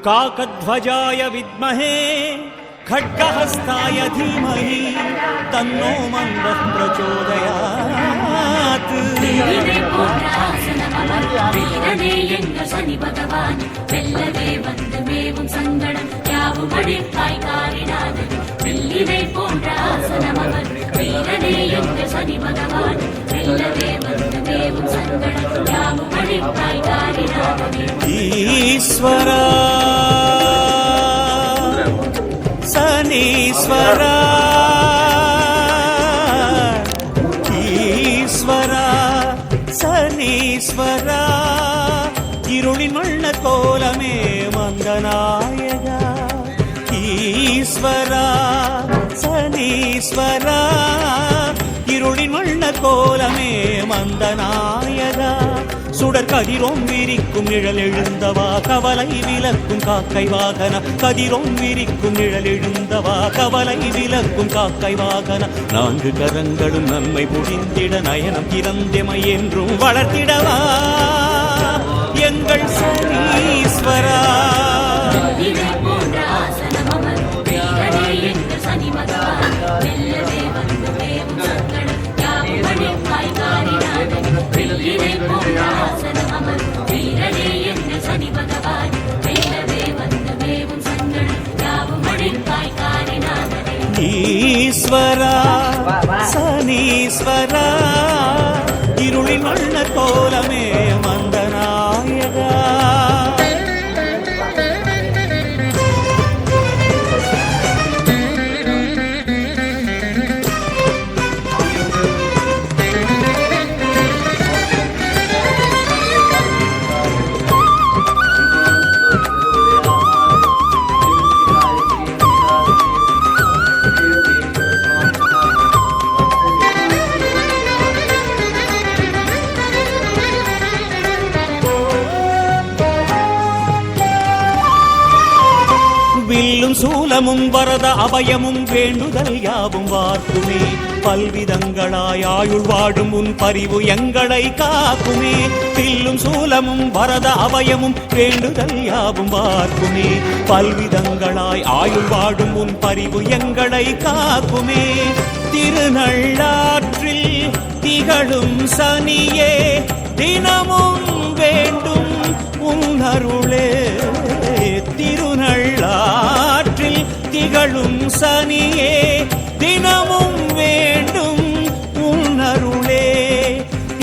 काकध्वजाय विद्महे खड्गहस्ताय धीमहि तन्नो मन्दः प्रचोदयात्. ईश्वरा सनीश्वरा ईश्वरा सनीश्वरा இருளின் வண்ண கோலமே மந்தநாயகா. ஈஸ்வரா சனீஸ்வரா இருளின் வண்ண கோலமே மந்தநாயகா. சுடர் கதிரோம் விரிக்கும் நிழல் எழுந்தவா கவலை விலக்கும் காக்கை வாகன. கதிரோம் விரிக்கும் நிழல் எழுந்தவா கவலை விலக்கும் காக்கை வாகன. நான்கு கரங்களும் நன்மை புரிந்திட நயனம் திறந்தமை என்றும் வளர்த்திடவா எங்கள் சனீஸ்வரா. ஈஸ்வரா சனீஸ்வரா இருளின் வண்ண கோலமே மந்தநாயகா. வில்லும் சூலமும் வரத அபயமும் வேண்டுதல் யாவும் வார்க்குமே. பல்விதங்களாய் ஆயுள் வாடும் உன் பரிவு எங்களை காக்குமே. வில்லும் சூலமும் வரத அபயமும் வேண்டுதல் யாவும் வார்க்குமே. பல்விதங்களாய் ஆயுள் வாடும் உன் பரிவு எங்களை காக்குமே. திருநள்ளாற்றில் திகழும் சனியே தினமும் வேண்டும் உன்னருளே. திருநள்ளாற்றில் திகழும் சனியே தினமும் வேண்டும் உன்னருளே.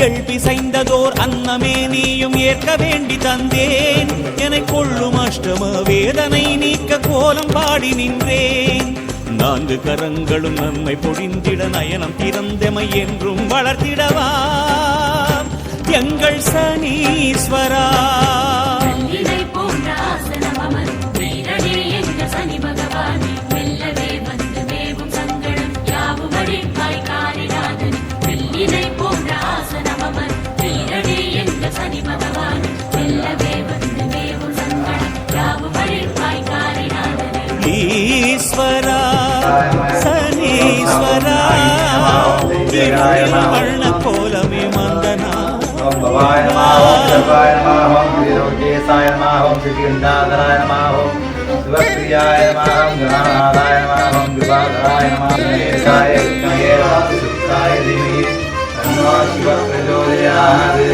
எழுப்பிசைந்ததோர் அன்னமே நீயும் ஏற்க வேண்டி தந்தேன். என கொள்ளும் அஷ்டம வேதனை நீக்க கோலம் பாடி நின்றேன். நான்கு கரங்களும் நன்மை பொழிந்திட நயனம் திறந்தமை என்றும் வளர்த்திடவா எங்கள் சனீஸ்வரா. ஈஸ்வரா சனீஸ்வரா இருளின் வண்ண கோலமே மந்தனா. ஓம் பவாய நமः ஓம் சர்வாய நமः ஓம் ஸ்ரீரோகேசாய நமः ஓம் ஸ்ரீகண்டாதராய நமः ஓம் சிவப்ரியாய நமः ஓம் கணநாதாய நமः ஓம் கிருபாகராய நமः ஏசாய வித்மஹே வாசுதேவாய தீமஹி தன்னோ சிவः பிரச்சோதயாத்.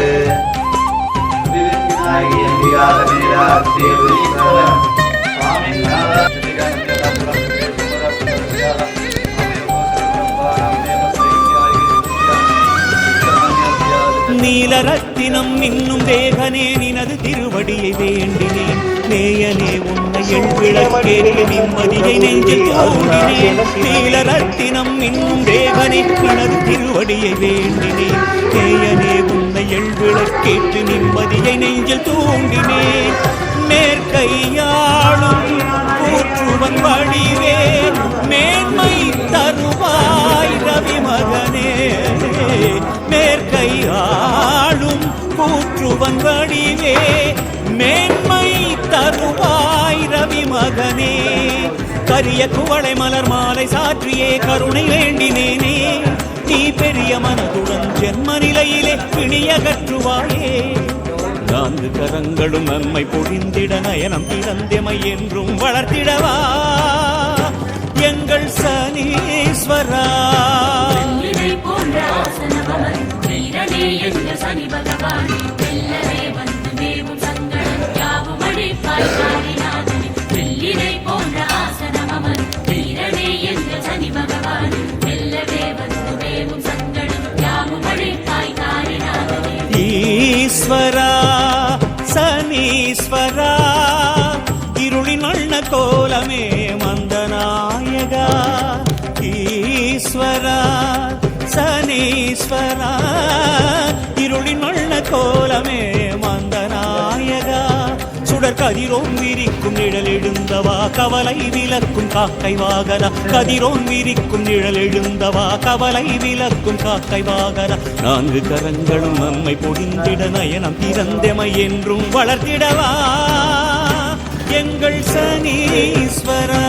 நீலரத்தினம் இன்னும் தேகனே நினது திருவடியை வேண்டினேன். நேயனே உன்னை எழுவிளக்கேறிய நிம்மதியை நெஞ்சில் தோன்றினேன். நீலரத்தினம் இன்னும் தேகனே நினது திருவடியை வேண்டினேன். நேயனே உன்னை எழுவிளக்கேற்று நிம்மதியை நெஞ்சில் தூண்டினேன். மேற்கையாளும் கூற்றுவன் வடிவே மேன்மை தருவாய் ரவி மகனே. மேற்கையாளும் கூற்றுவன் வடிவே மேன்மை தருவாய் ரவி மகனே. கரிய குவளை மலர் மாலை சாற்றியே கருணை வேண்டினேனே. நீ பெரிய மனதுடன் ஜென்ம நிலையிலே பிணியகற்றுவாயே. நான்கு கரங்களும் நன்மை பொழிந்திட நயனம் திறந்தமை என்றும் வளர்த்திடவா எங்கள் சனீஸ்வரா. வெள்ளினை போன்ற ஆசனமமர் வீரனே எங்கள் சனி பகவானே, வெல்லவே வந்து மேவும் சங்கடம் யாவும் அழிப்பாய் காரிநாதனே. வெள்ளினை போன்ற ஆசனமமர் வீரனே எங்கள் சனி பகவானே, வெல்லவே வந்து மேவும் சங்கடம் யாவும் அழிப்பாய் காரிநாதனே. ஈஸ்வரா சனீஸ்வரா இருளின் வண்ண கோலமே மந்தநாயகா. ஈஸ்வரா சனீஸ்வரா இருளின் வண்ண கோலமே மந்தநாயகா. சுடர் கதிரோன் விரிக்கும் நிழல் எழுந்தவா கவலை விலக்கும் காக்கை வாகன. கதிரோன் விரிக்கும் நிழல் எழுந்தவா கவலை விலக்கும் காக்கை வாகன. நான்கு கரங்களும் நன்மை பொழிந்திட நயனம் திறந்தமை என்றும் வளர்த்திடவா எங்கள் சனீஸ்வரா.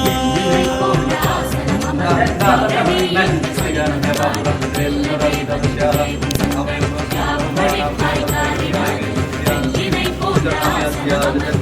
வெள்ளினை போன்ற ஆசனமமர் வீரனே எங்கள் சனி பகவானே, வெல்லவே வந்து மேவும் சங்கடம் யாவும் அழிப்பாய் காரிநாதனே. வெள்ளினை போன்ற ஆசனமமர்